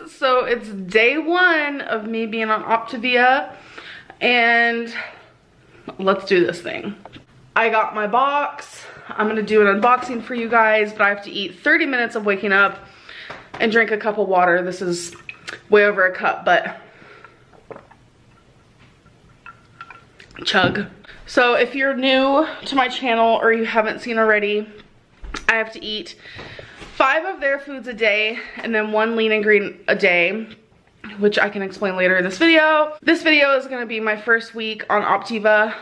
So it's day 1 of me being on Optavia, and let's do this thing. I got my box. I'm gonna do an unboxing for you guys, but I have to eat 30 minutes of waking up and drink a cup of water. This is way over a cup, but chug. So if you're new to my channel or you haven't seen already, I have to eat 5 of their foods a day and then 1 lean and green a day, which I can explain later in this video. This video is gonna be my first week on Optavia.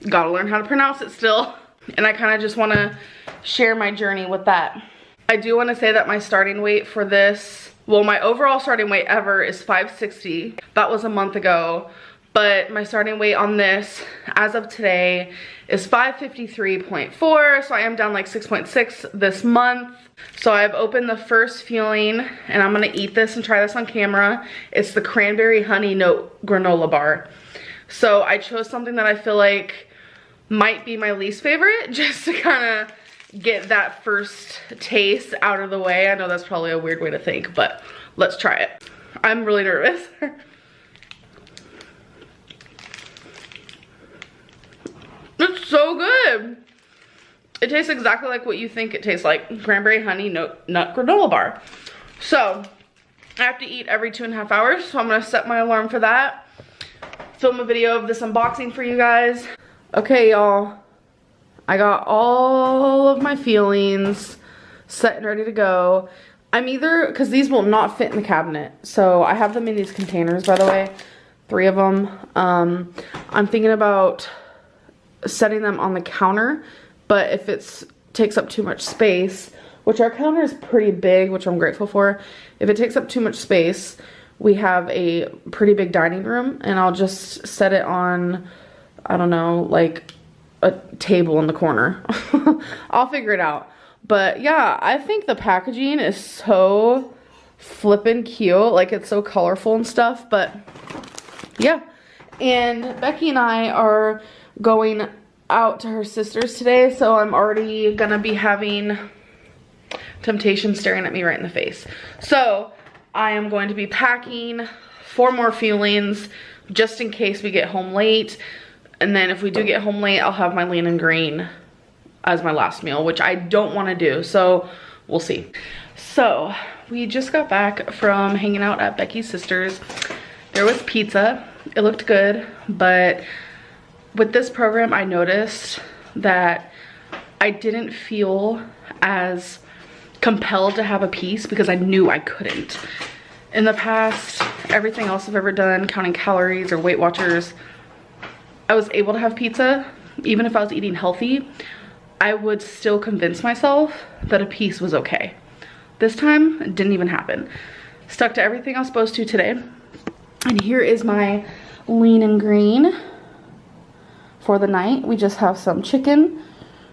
Gotta learn how to pronounce it still. And I kind of just wanna share my journey with that. I do wanna say that my starting weight for this, well, my overall starting weight ever is 560. That was a month ago. But my starting weight on this, as of today, is 553.4, so I am down like 6.6 this month. So I've opened the first Fueling, and I'm gonna eat this and try this on camera. It's the Cranberry Honey Nut Granola Bar. So I chose something that I feel like might be my least favorite, just to kind of get that first taste out of the way. I know that's probably a weird way to think, but let's try it. I'm really nervous. It's so good. It tastes exactly like what you think it tastes like. Cranberry honey nut granola bar. So I have to eat every 2.5 hours, so I'm gonna set my alarm for that. Film a video of this unboxing for you guys. Okay, y'all. I got all of my Fuelings set and ready to go. I'm either, because these will not fit in the cabinet, so I have them in these containers, by the way. 3 of them. I'm thinking about setting them on the counter, but if it takes up too much space, which our counter is pretty big, which I'm grateful for, if it takes up too much space, we have a pretty big dining room, and I'll just set it on, I don't know, like a table in the corner. I'll figure it out. But yeah, I think the packaging is so flippin' cute. Like, it's so colorful and stuff, but yeah. And Becky and I are going out to her sister's today, so I'm already gonna be having temptation staring at me right in the face. So I am going to be packing 4 more Fuelings just in case we get home late, and then if we do get home late, I'll have my lean and green as my last meal, which I don't want to do, so we'll see. So we just got back from hanging out at Becky's sister's. There was pizza. It looked good, but with this program, I noticed that I didn't feel as compelled to have a piece because I knew I couldn't. In the past, everything else I've ever done, counting calories or Weight Watchers, I was able to have pizza. Even if I was eating healthy, I would still convince myself that a piece was okay. This time, it didn't even happen. Stuck to everything I was supposed to today. And here is my lean and green. For the night, we just have some chicken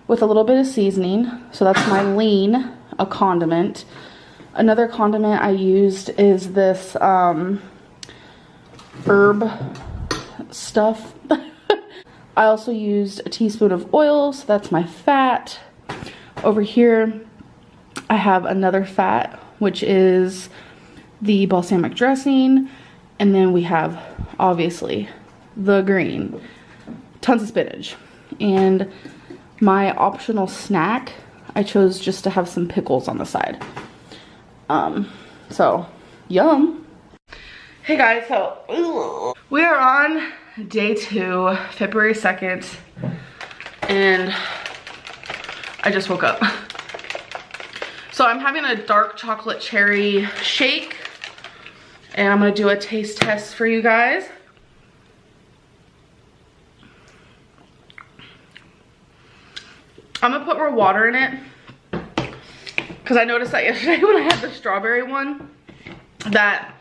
with a little bit of seasoning. So that's my lean, a condiment. Another condiment I used is this herb stuff. I also used a teaspoon of oil, so that's my fat. Over here, I have another fat, which is the balsamic dressing. And then we have, obviously, the green. Tons of spinach. And my optional snack, I chose just to have some pickles on the side. So yum. Hey guys, so we are on day 2, February 2nd, and I just woke up. So I'm having a dark chocolate cherry shake, and I'm gonna do a taste test for you guys. I'm gonna put more water in it because I noticed that yesterday when I had the strawberry one that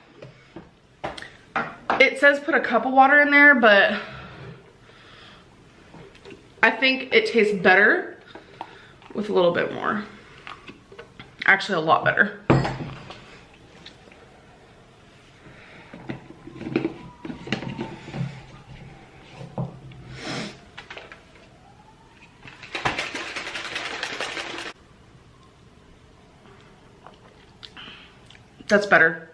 it says put a cup of water in there, but I think it tastes better with a little bit more. Actually, a lot better. that's better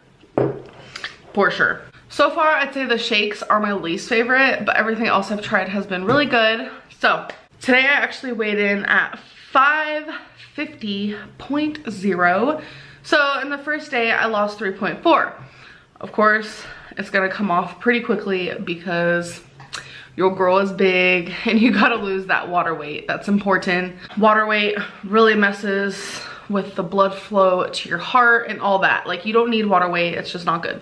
for sure. So far, I'd say the shakes are my least favorite, but everything else I've tried has been really good. So today I actually weighed in at 550.0. So in the first day, I lost 3.4. Of course, it's gonna come off pretty quickly because your girl is big and you gotta lose that water weight. That's important. Water weight really messes with the blood flow to your heart and all that. Like, you don't need water weight, it's just not good.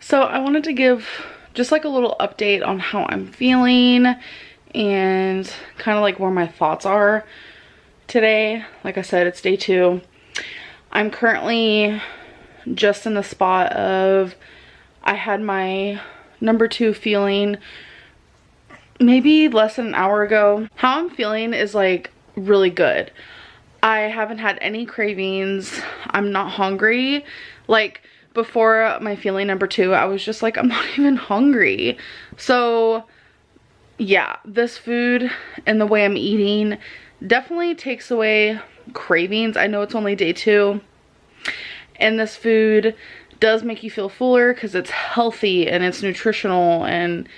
So I wanted to give just like a little update on how I'm feeling and kind of like where my thoughts are today. Like I said, it's day 2. I'm currently just in the spot of, I had my number 2 feeling maybe less than an hour ago. How I'm feeling is like really good. I haven't had any cravings. I'm not hungry. Like, before my feeling number 2, I was just like, I'm not even hungry. So yeah, this food and the way I'm eating definitely takes away cravings. I know it's only day 2, and this food does make you feel fuller because it's healthy and it's nutritional and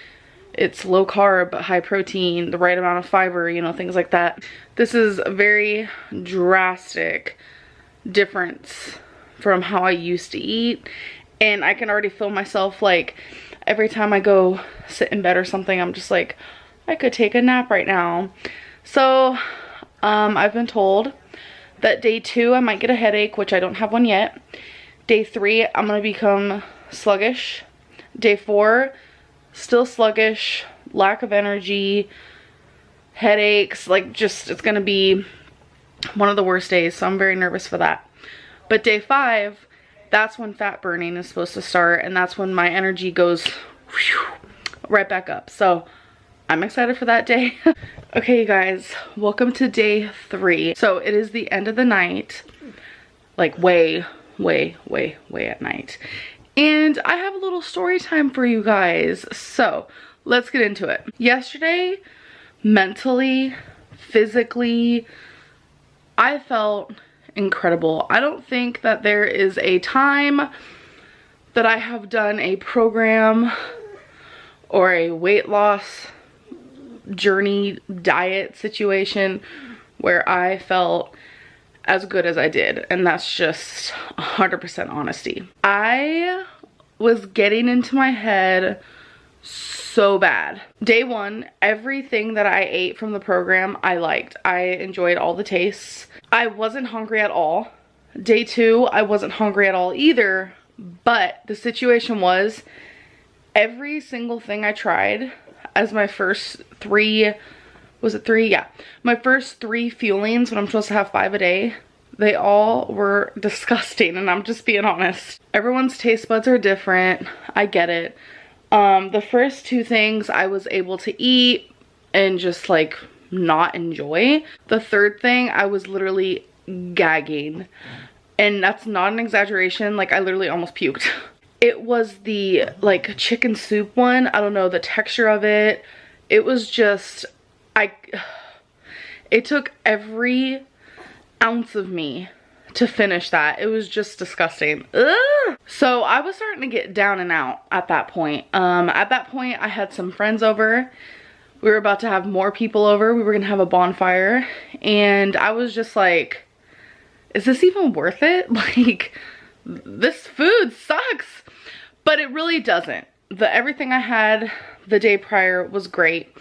it's low carb, high protein, the right amount of fiber, you know, things like that. This is a very drastic difference from how I used to eat, and I can already feel myself, like, every time I go sit in bed or something, I'm just like, I could take a nap right now. So I've been told that day 2 I might get a headache, which I don't have one yet. Day 3 I'm gonna become sluggish. Day 4 still sluggish, lack of energy, headaches, like, just, it's gonna be one of the worst days, so I'm very nervous for that. But day 5, that's when fat burning is supposed to start, and that's when my energy goes right back up. So I'm excited for that day. Okay, you guys, welcome to day 3. So it is the end of the night, like way at night. And I have a little story time for you guys. So let's get into it. Yesterday, mentally, physically, I felt incredible. I don't think that there is a time that I have done a program or a weight loss journey diet situation where I felt as good as I did, and that's just 100% honesty. I was getting into my head so bad. Day 1, everything that I ate from the program I liked. I enjoyed all the tastes. I wasn't hungry at all. Day 2, I wasn't hungry at all either, but the situation was, every single thing I tried as my first 3, was it 3? Yeah. My first 3 fuelings, when I'm supposed to have 5 a day, they all were disgusting, and I'm just being honest. Everyone's taste buds are different. I get it. The first 2 things I was able to eat and just like not enjoy. The third thing, I was literally gagging, and that's not an exaggeration. Like, I literally almost puked. It was the like chicken soup one. I don't know, the texture of it. It was just, it took every ounce of me to finish that. It was just disgusting. Ugh. So I was starting to get down and out at that point. At that point, I had some friends over. We were about to have more people over. We were gonna have a bonfire, and I was just like, is this even worth it? Like, this food sucks. But it really doesn't. Everything I had the day prior was great.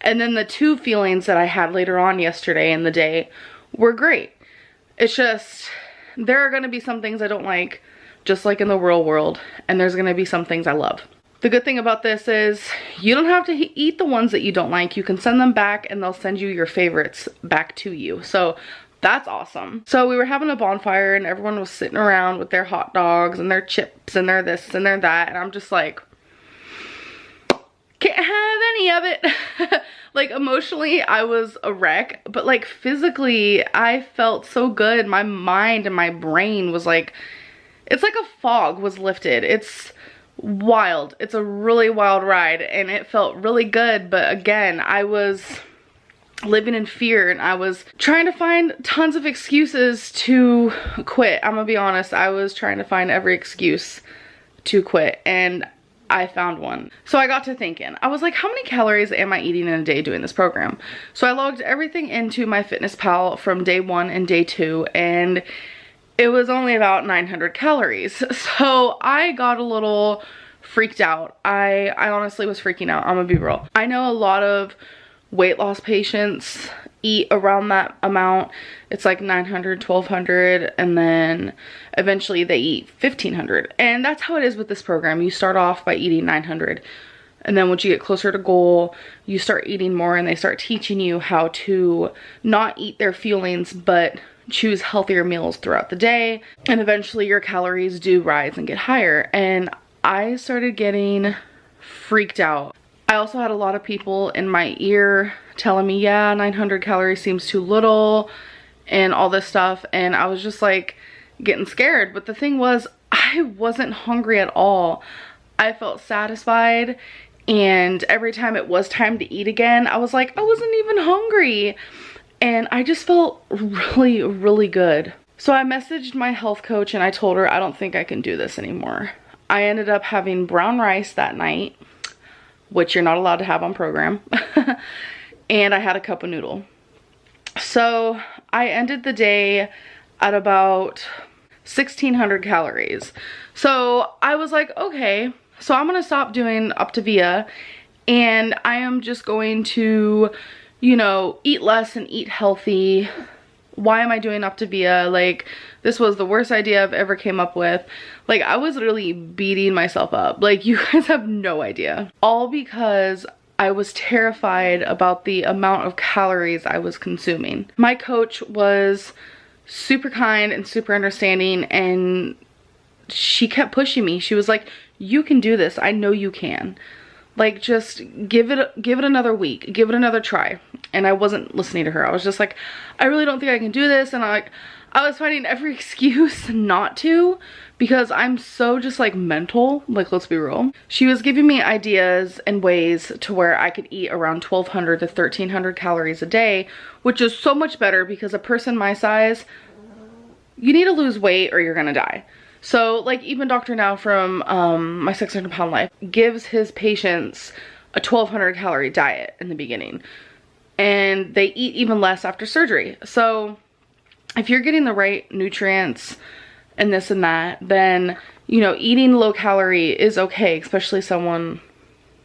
And then the 2 feelings that I had later on yesterday in the day were great. It's just, there are gonna be some things I don't like, just like in the real world, and there's gonna be some things I love. The good thing about this is you don't have to eat the ones that you don't like. You can send them back and they'll send you your favorites back to you. So that's awesome. So we were having a bonfire and everyone was sitting around with their hot dogs and their chips and their this and their that, and I'm just like, can't have any of it. Like, emotionally I was a wreck, but like physically I felt so good. My mind and my brain was like, it's like a fog was lifted. It's wild. It's a really wild ride, and it felt really good. But again, I was living in fear, and I was trying to find tons of excuses to quit. I'm gonna be honest, I was trying to find every excuse to quit, and I found one. So I got to thinking, I was like, how many calories am I eating in a day doing this program? So I logged everything into MyFitnessPal from day 1 and day 2, and it was only about 900 calories. So I got a little freaked out. I honestly was freaking out, I'm gonna be real. I know a lot of weight loss patients eat around that amount. It's like 900, 1200, and then eventually they eat 1500. And that's how it is with this program. You start off by eating 900, and then once you get closer to goal, you start eating more, and they start teaching you how to not eat their fuelings, but choose healthier meals throughout the day. And eventually your calories do rise and get higher. And I started getting freaked out. I also had a lot of people in my ear telling me, yeah, 900 calories seems too little and all this stuff. And I was just like getting scared. But the thing was, I wasn't hungry at all. I felt satisfied. And every time it was time to eat again, I was like, I wasn't even hungry. And I just felt really, really good. So I messaged my health coach and I told her, I don't think I can do this anymore. I ended up having brown rice that night, which you're not allowed to have on program. And I had a cup of noodle. So I ended the day at about 1600 calories. So I was like, okay, so I'm gonna stop doing Optavia, and I am just going to, you know, eat less and eat healthy. Why am I doing Optavia? Like, this was the worst idea I've ever came up with. Like, I was literally beating myself up. Like, you guys have no idea. All because I was terrified about the amount of calories I was consuming. My coach was super kind and super understanding, and she kept pushing me. She was like, you can do this. I know you can. Like, just give it another week, give it another try. And I wasn't listening to her. I was just like, I really don't think I can do this. And I was finding every excuse not to, because I'm so just like mental, like, let's be real. She was giving me ideas and ways to where I could eat around 1200 to 1300 calories a day, which is so much better because a person my size, you need to lose weight or you're gonna die. So like even Dr. Now from My 600 Pound Life gives his patients a 1200 calorie diet in the beginning, and they eat even less after surgery. So if you're getting the right nutrients and this and that, then, you know, eating low calorie is okay, especially someone,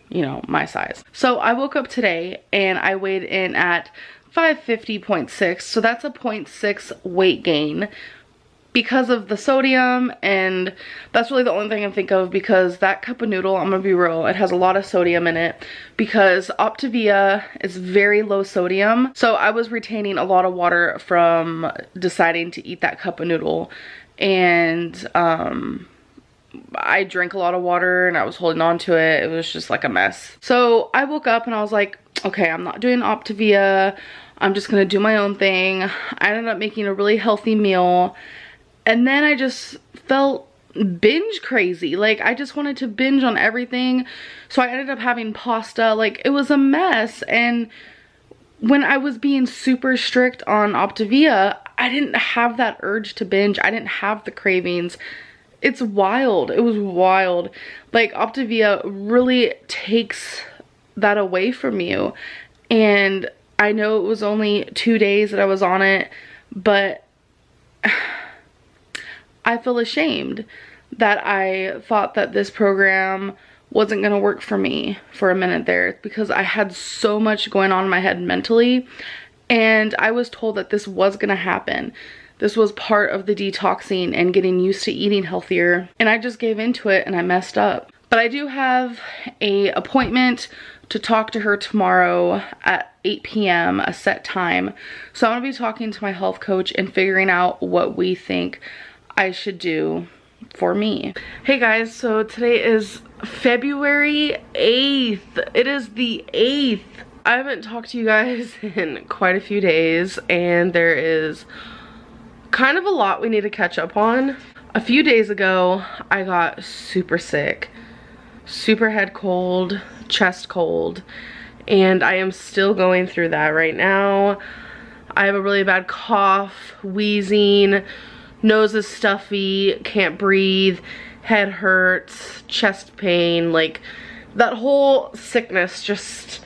you know, my size. So I woke up today and I weighed in at 550.6. So that's a 0.6 weight gain because of the sodium, and that's really the only thing I think of, because that cup of noodle, I'm gonna be real, it has a lot of sodium in it because Optavia is very low sodium. So I was retaining a lot of water from deciding to eat that cup of noodle, and I drank a lot of water and I was holding on to it. It was just like a mess. So I woke up and I was like, okay, I'm not doing Optavia. I'm just gonna do my own thing. I ended up making a really healthy meal. And then I just felt binge crazy. Like, I just wanted to binge on everything. So I ended up having pasta. Like, it was a mess. And when I was being super strict on Optavia, I didn't have that urge to binge. I didn't have the cravings. It's wild. It was wild. Like, Optavia really takes that away from you. And I know it was only 2 days that I was on it, but I feel ashamed that I thought that this program wasn't gonna work for me for a minute there, because I had so much going on in my head mentally, and I was told that this was gonna happen. This was part of the detoxing and getting used to eating healthier, and I just gave into it and I messed up. But I do have an appointment to talk to her tomorrow at 8 p.m., a set time. So I'm gonna be talking to my health coach and figuring out what we think I should do for me. Hey guys, so today is February 8th. It is the 8th. I haven't talked to you guys in quite a few days, and there is kind of a lot we need to catch up on. A few days ago, I got super sick, super head cold, chest cold, and I am still going through that right now. I have a really bad cough, wheezing, nose is stuffy, can't breathe, head hurts, chest pain, like that whole sickness just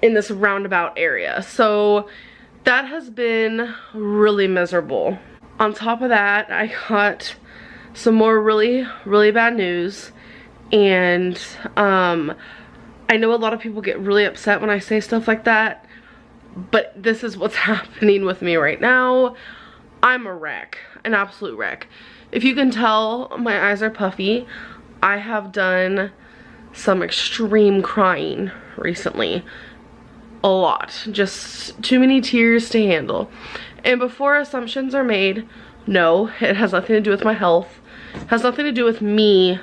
in this roundabout area. So that has been really miserable. On top of that, I got some more really bad news, and I know a lot of people get really upset when I say stuff like that, but this is what's happening with me right now. I'm a wreck, an absolute wreck. If you can tell, my eyes are puffy. I have done some extreme crying recently. A lot. Just too many tears to handle. And before assumptions are made, no, it has nothing to do with my health. It has nothing to do with me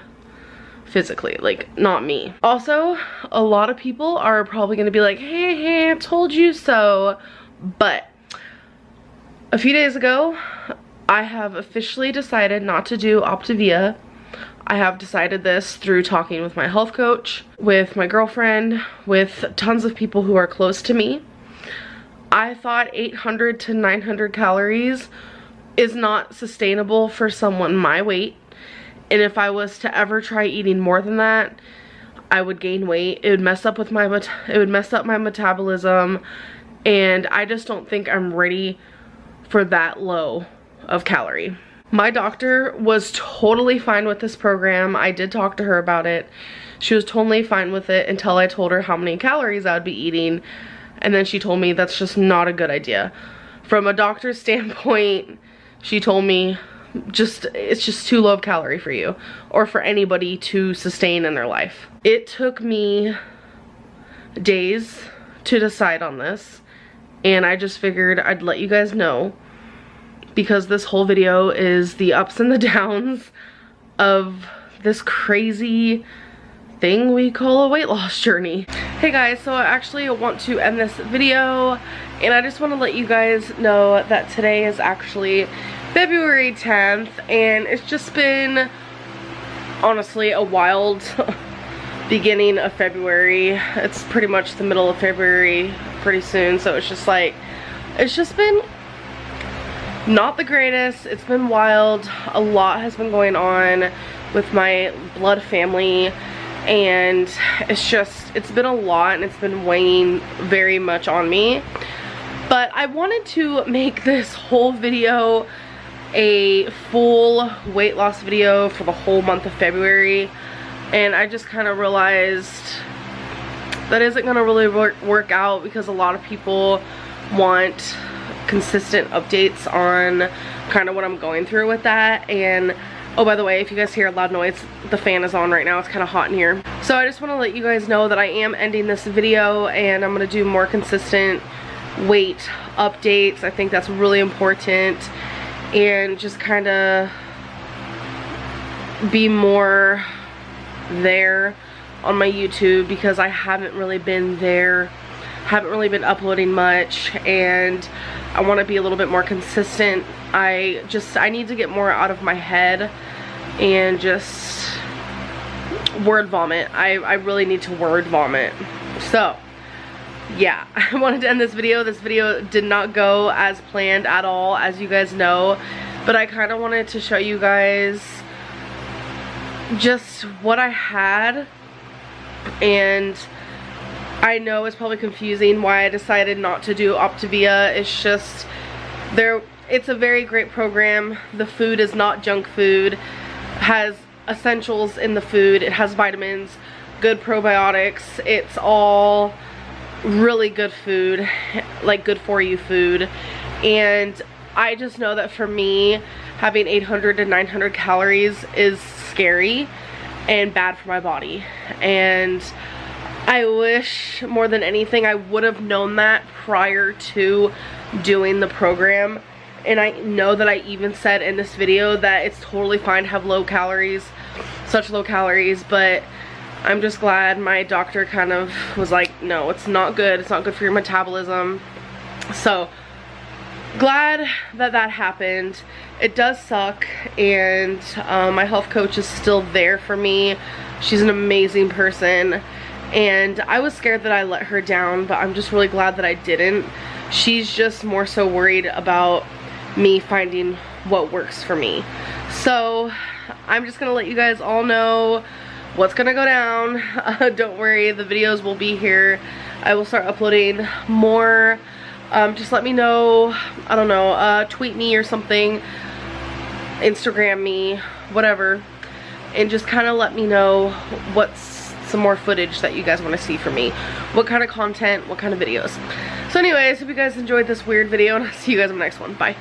physically, like, not me. Also, a lot of people are probably gonna be like, hey, I told you so. But a few days ago, I have officially decided not to do Optavia. I have decided this through talking with my health coach, with my girlfriend, with tons of people who are close to me. I thought 800 to 900 calories is not sustainable for someone my weight. And if I was to ever try eating more than that, I would gain weight. It would mess up with my metabolism, and I just don't think I'm ready for that low of calorie. My doctor was totally fine with this program. I did talk to her about it. She was totally fine with it until I told her how many calories I would be eating, and then she told me that's just not a good idea. From a doctor's standpoint, she told me it's just too low of calorie for you, or for anybody to sustain in their life. It took me days to decide on this, and I just figured I'd let you guys know, because this whole video is the ups and the downs of this crazy thing we call a weight loss journey. Hey guys, so I actually want to end this video, and I just want to let you guys know that today is actually February 10th, and it's just been, honestly, a wild beginning of February. It's pretty much the middle of February pretty soon, so it's just like, it's just been not the greatest. It's been wild. A lot has been going on with my blood family, and it's been a lot, and it's been weighing very much on me. But I wanted to make this whole video a full weight loss video for the whole month of February, and I just kind of realized that isn't gonna really work out, because a lot of people want consistent updates on kind of what I'm going through with that. And oh, by the way, if you guys hear a loud noise, the fan is on right now. It's kind of hot in here. So I just want to let you guys know that I am ending this video, and I'm going to do more consistent weight updates. I think that's really important, and just kind of be more there on my YouTube, because I haven't really been there, haven't really been uploading much, and I want to be a little bit more consistent. I need to get more out of my head and just word vomit. I really need to word vomit. So yeah, I wanted to end this video. This video did not go as planned at all, as you guys know, but I kind of wanted to show you guys just what I had. And I know it's probably confusing why I decided not to do Optavia. It's just, it's a very great program. The food is not junk food. It has essentials in the food. It has vitamins, good probiotics. It's all really good food, like good for you food. And I just know that for me, having 800 to 900 calories is scary and bad for my body. And I wish more than anything I would have known that prior to doing the program. And I know that I even said in this video that it's totally fine to have low calories, such low calories, but I'm just glad my doctor kind of was like, no, it's not good. It's not good for your metabolism. So glad that that happened. It does suck, and my health coach is still there for me. She's an amazing person, and I was scared that I let her down, but I'm just really glad that I didn't. She's just more so worried about me finding what works for me. So I'm just gonna let you guys all know what's gonna go down. Don't worry, the videos will be here. I will start uploading more. Just let me know, I don't know, tweet me or something, Instagram me, whatever, and just kind of let me know what's some more footage that you guys want to see from me, what kind of content, what kind of videos. So anyways, hope you guys enjoyed this weird video, and I'll see you guys in the next one. Bye.